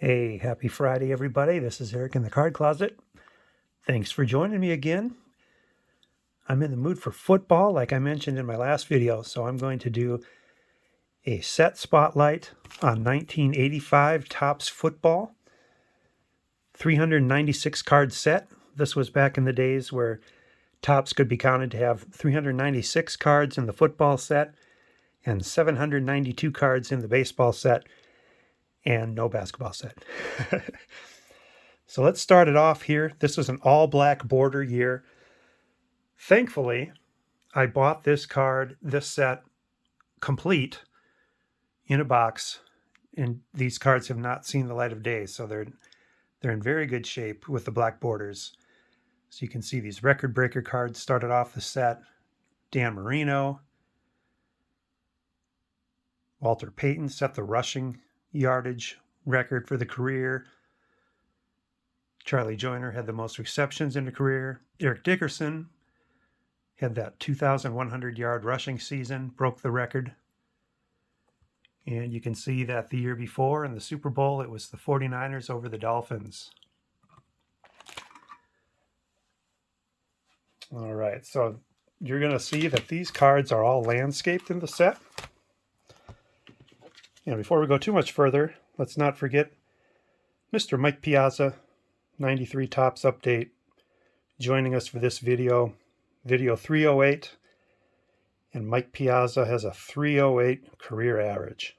Hey, happy Friday, everybody. This is Eric in the Card Closet. Thanks for joining me again. I'm in the mood for football, like I mentioned in my last video, so I'm going to do a set spotlight on 1985 Topps football. 396 card set. This was back in the days where Topps could be counted to have 396 cards in the football set and 792 cards in the baseball set, and no basketball set. So let's start it off here. This was an all-black border year. Thankfully, I bought this set, complete in a box, and these cards have not seen the light of day, so they're in very good shape with the black borders. So you can see these record breaker cards started off the set. Dan Marino. Walter Payton set the rushing yardage record for the career. Charlie Joyner had the most receptions in the career. Eric Dickerson had that 2,100-yard rushing season, broke the record. And you can see that the year before in the Super Bowl, it was the 49ers over the Dolphins. All right, so you're going to see that these cards are all landscaped in the set. And before we go too much further, let's not forget Mr. Mike Piazza, 93 Topps update, joining us for this video 308. And Mike Piazza has a 308 career average.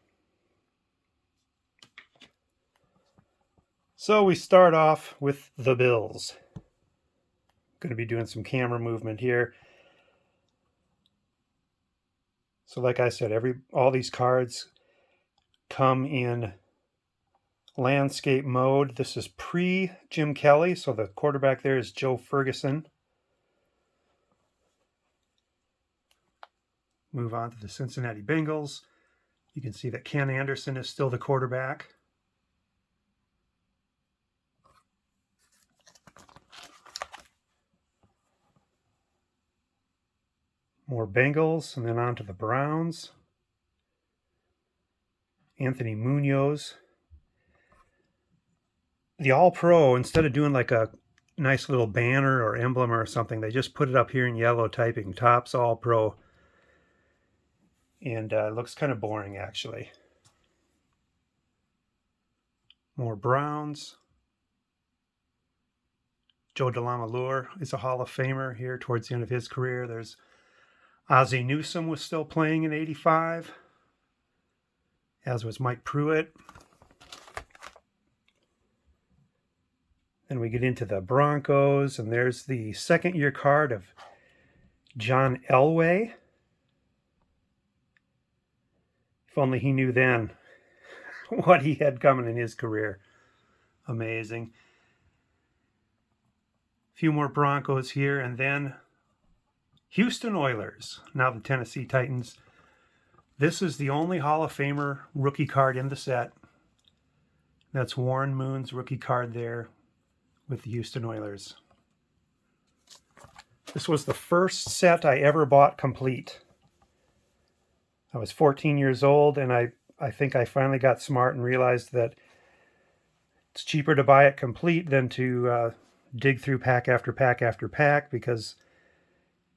So we start off with the Bills. Going to be doing some camera movement here. So like I said, all these cards come in landscape mode. This is pre-Jim Kelly, so the quarterback there is Joe Ferguson. Move on to the Cincinnati Bengals. You can see that Ken Anderson is still the quarterback. More Bengals, and then on to the Browns. Anthony Munoz. The All-Pro, instead of doing like a nice little banner or emblem or something, they just put it up here in yellow typing, Topps All-Pro. And it looks kind of boring, actually. More Browns. Joe DeLamielleure is a Hall of Famer here towards the end of his career. There's Ozzie Newsome was still playing in 85, as was Mike Pruitt. Then we get into the Broncos, and there's the second-year card of John Elway. If only he knew then what he had coming in his career. Amazing. A few more Broncos here, and then Houston Oilers, now the Tennessee Titans. This is the only Hall of Famer rookie card in the set. That's Warren Moon's rookie card there with the Houston Oilers. This was the first set I ever bought complete. I was 14 years old, and I think I finally got smart and realized that it's cheaper to buy it complete than to dig through pack after pack after pack, because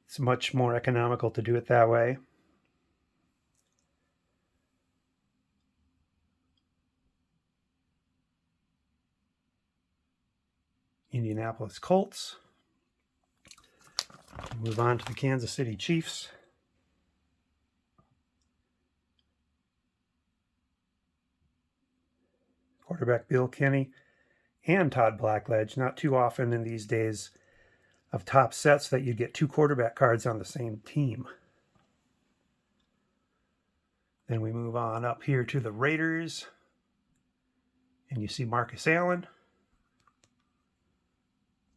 it's much more economical to do it that way. Indianapolis Colts. Move on to the Kansas City Chiefs. Quarterback Bill Kenny and Todd Blackledge. Not too often in these days of top sets that you get two quarterback cards on the same team. Then we move on up here to the Raiders. And you see Marcus Allen.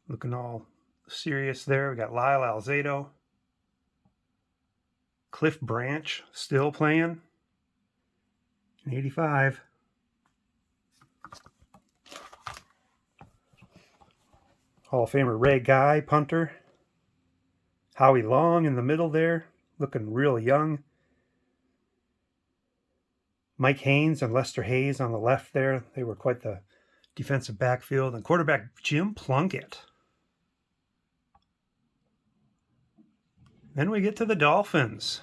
Looking all serious there. We got Lyle Alzado. Cliff Branch still playing in 85. Hall of Famer Ray Guy, punter. Howie Long in the middle there, looking real young. Mike Haynes and Lester Hayes on the left there. They were quite the defensive backfield, and quarterback Jim Plunkett. Then we get to the Dolphins.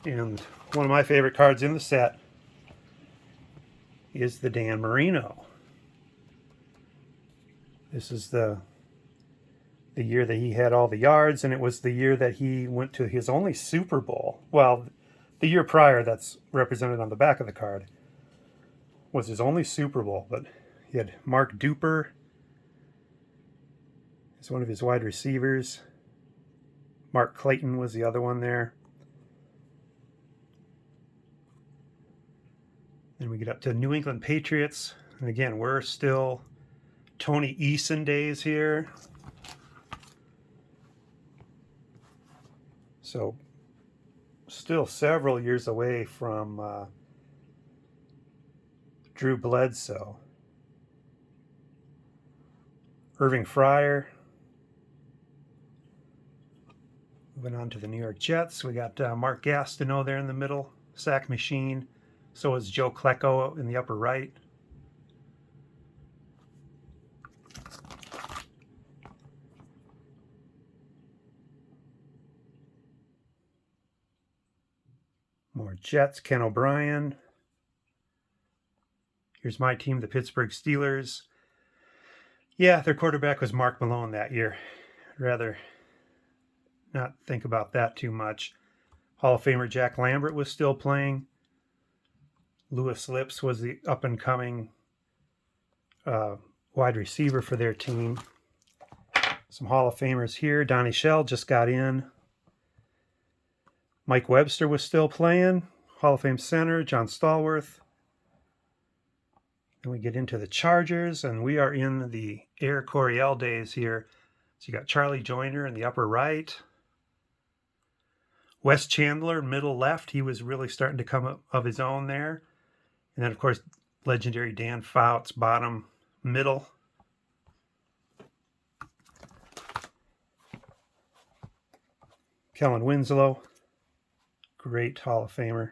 And one of my favorite cards in the set is the Dan Marino. This is the year that he had all the yards, and it was the year that he went to his only Super Bowl. Well, the year prior, that's represented on the back of the card, was his only Super Bowl. But he had Mark Duper as one of his wide receivers. Mark Clayton was the other one there. Then we get up to New England Patriots. And again, we're still Tony Eason days here. So still several years away from Drew Bledsoe. Irving Fryer. Moving on to the New York Jets. We got Mark Gastineau there in the middle. Sack machine. So is Joe Klecko in the upper right. More Jets. Ken O'Brien. Here's my team, the Pittsburgh Steelers. Yeah, their quarterback was Mark Malone that year. I'd rather not think about that too much. Hall of Famer Jack Lambert was still playing. Louis Lips was the up-and-coming wide receiver for their team. Some Hall of Famers here. Donnie Shell just got in. Mike Webster was still playing. Hall of Fame center, John Stallworth. Then we get into the Chargers, and we are in the Air Coryell days here. So you got Charlie Joyner in the upper right. Wes Chandler, middle left. He was really starting to come up of his own there. And then, of course, legendary Dan Fouts, bottom middle. Kellen Winslow, great Hall of Famer.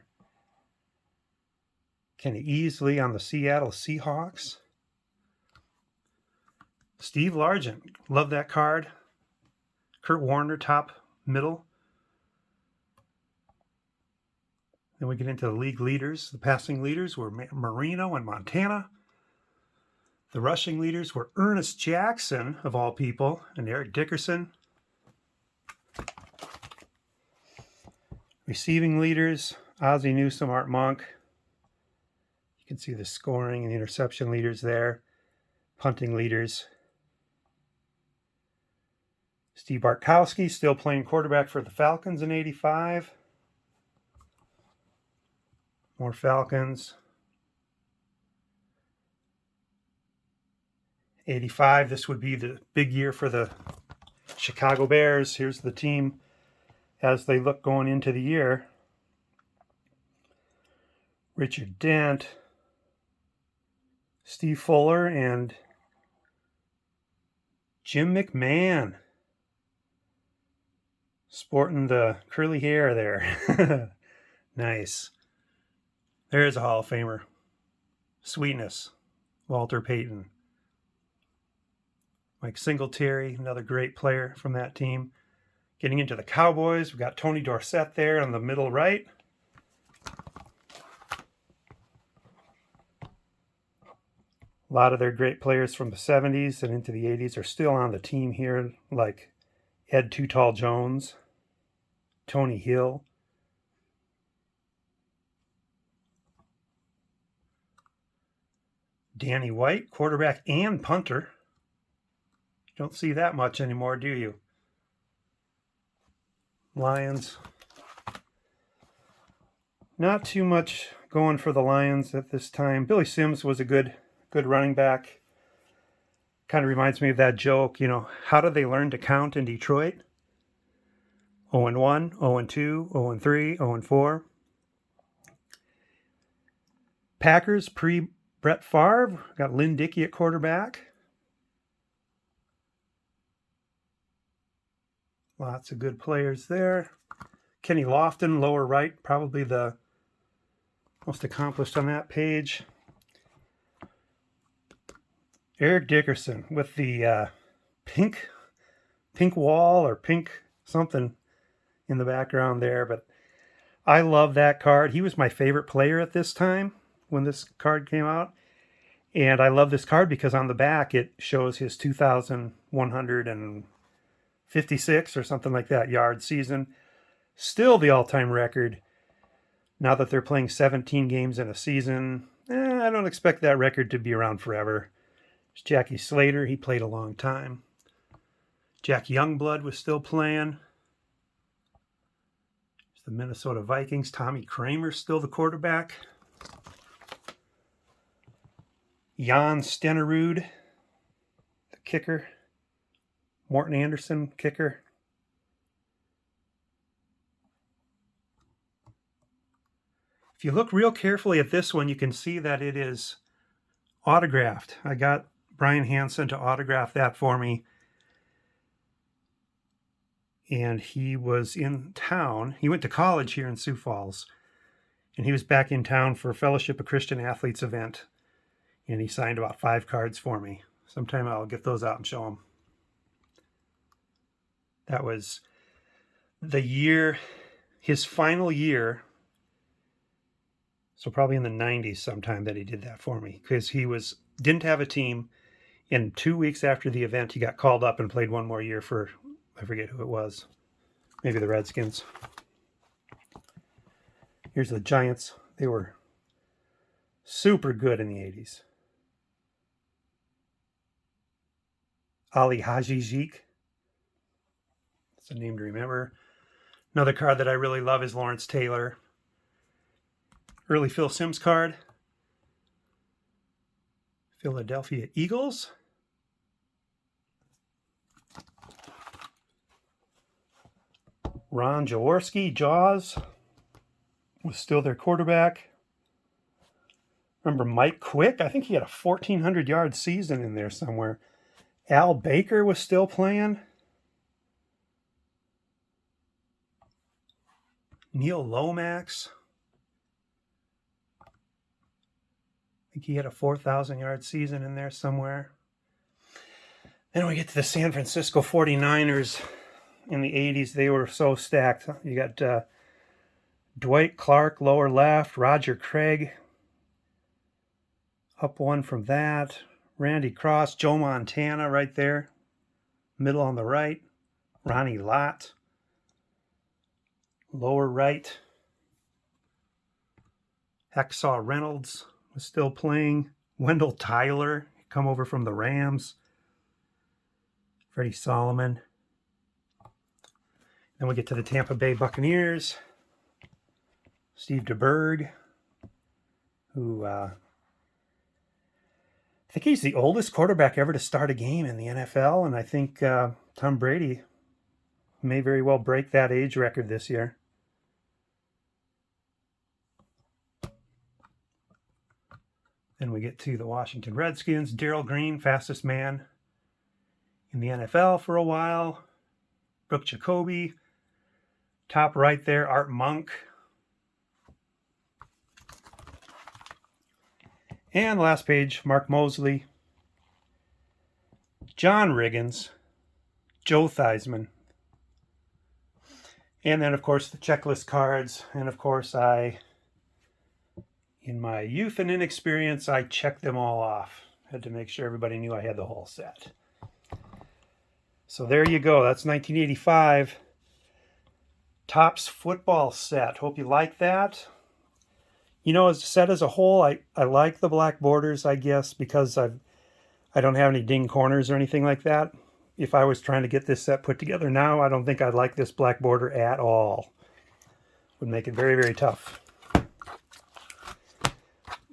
Kenny Easley on the Seattle Seahawks. Steve Largent, love that card. Kurt Warner, top middle. Then we get into the league leaders. The passing leaders were Marino and Montana. The rushing leaders were Ernest Jackson, of all people, and Eric Dickerson. Receiving leaders, Ozzie Newsome, Art Monk. You can see the scoring and the interception leaders there. Punting leaders. Steve Bartkowski, still playing quarterback for the Falcons in '85. More Falcons. '85, this would be the big year for the Chicago Bears. Here's the team as they look going into the year. Richard Dent, Steve Fuller, and Jim McMahon. Sporting the curly hair there. Nice. There's a Hall of Famer. Sweetness. Walter Payton. Mike Singletary, another great player from that team. Getting into the Cowboys, we've got Tony Dorsett there on the middle right. A lot of their great players from the 70s and into the 80s are still on the team here, like Ed Too Tall Jones, Tony Hill. Danny White, quarterback and punter. You don't see that much anymore, do you? Lions. Not too much going for the Lions at this time. Billy Sims was a good running back. Kind of reminds me of that joke, how did they learn to count in Detroit? 0-1, 0-2, 0-3, 0-4. Packers pre-Brett Favre. Got Lynn Dickey at quarterback. Lots of good players there. Kenny Lofton, lower right, probably the Most accomplished on that page. Eric Dickerson with the pink wall or pink something in the background there. But I love that card. He was my favorite player at this time when this card came out. And I love this card because on the back it shows his 2,156 or something like that yard season. Still the all-time record. Now that they're playing 17 games in a season, I don't expect that record to be around forever. There's Jackie Slater. He played a long time. Jack Youngblood was still playing. There's the Minnesota Vikings. Tommy Kramer still the quarterback. Jan Stenerud, the kicker. Morton Anderson, kicker. If you look real carefully at this one, you can see that it is autographed. I got Brian Hansen to autograph that for me. And he was in town. He went to college here in Sioux Falls. And he was back in town for a Fellowship of Christian Athletes event. And he signed about 5 cards for me. Sometime I'll get those out and show them. That was the year, his final year. So probably in the 90s sometime that he did that for me. Because he didn't have a team. And 2 weeks after the event, he got called up and played one more year for, I forget who it was. Maybe the Redskins. Here's the Giants. They were super good in the 80s. Ali Hajijic. That's a name to remember. Another card that I really love is Lawrence Taylor. Early Phil Simms card. Philadelphia Eagles. Ron Jaworski, Jaws, was still their quarterback. Remember Mike Quick? I think he had a 1,400-yard season in there somewhere. Al Baker was still playing. Neil Lomax. I think he had a 4,000-yard season in there somewhere. Then we get to the San Francisco 49ers in the 80s. They were so stacked. You got Dwight Clark, lower left. Roger Craig, up one from that. Randy Cross, Joe Montana right there. Middle on the right. Ronnie Lott, lower right. Hacksaw Reynolds was still playing. Wendell Tyler, come over from the Rams. Freddie Solomon. Then we get to the Tampa Bay Buccaneers. Steve DeBerg, who I think he's the oldest quarterback ever to start a game in the NFL, and I think Tom Brady may very well break that age record this year. Then we get to the Washington Redskins. Darryl Green, fastest man in the NFL for a while. Brooke Jacoby. Top right there, Art Monk. And last page, Mark Mosley. John Riggins. Joe Theismann. And then, of course, the checklist cards. And, of course, in my youth and inexperience, I checked them all off. Had to make sure everybody knew I had the whole set. So there you go. That's 1985. Topps football set. Hope you like that. You know, as a set as a whole, I like the black borders, I guess, because I don't have any ding corners or anything like that. If I was trying to get this set put together now, I don't think I'd like this black border at all. Would make it very, very tough.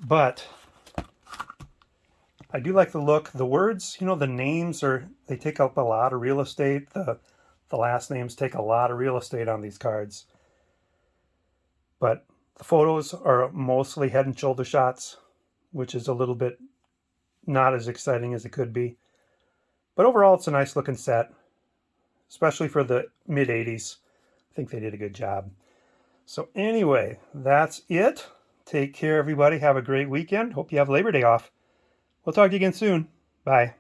But I do like the look. The words, you know, the names they take up a lot of real estate. The last names take a lot of real estate on these cards. But the photos are mostly head and shoulder shots, which is a little bit not as exciting as it could be. But overall, it's a nice looking set, especially for the mid-'80s. I think they did a good job. So anyway, that's it. Take care, everybody. Have a great weekend. Hope you have Labor Day off. We'll talk to you again soon. Bye.